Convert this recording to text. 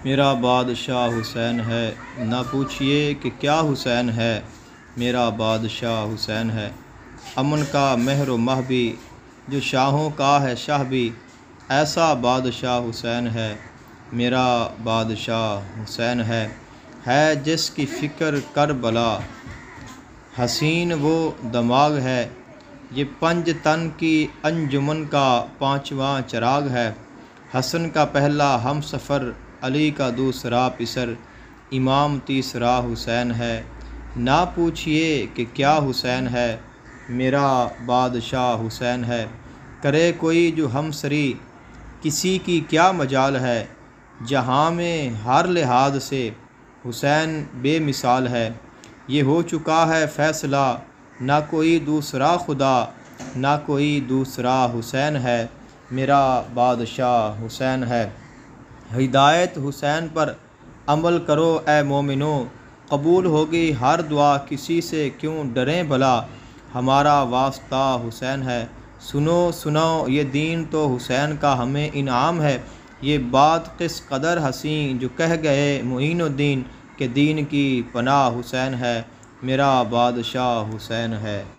मेरा बादशाह हुसैन है, ना पूछिए कि क्या हुसैन है। मेरा बादशाह हुसैन है। अमन का महर व महबी, जो शाहों का है शाह भी, ऐसा बादशाह हुसैन है। मेरा बादशाह हुसैन है जिसकी फ़िक्र करबला। हसीन वो दमाग है, ये पंज तन की अंजुमन का पांचवा चिराग है। हसन का पहला हम सफ़र, अली का दूसरा पिसर, इमाम तीसरा हुसैन है। ना पूछिए कि क्या हुसैन है। मेरा बादशाह हुसैन है। करे कोई जो हमसरी, किसी की क्या मजाल है। जहाँ में हर लिहाज से हुसैन बेमिसाल है। ये हो चुका है फ़ैसला, ना कोई दूसरा खुदा, ना कोई दूसरा हुसैन है। मेरा बादशाह हुसैन है। हिदायत हुसैन पर अमल करो ए मोमिनो, कबूल होगी हर दुआ, किसी से क्यों डरें भला। हमारा वास्ता हुसैन है। सुनो सुनो ये दीन तो हुसैन का हमें इनाम है। ये बात किस कदर हसीन, जो कह गए मुईनुद्दीन के दीन की पनाह हुसैन है। मेरा बादशाह हुसैन है।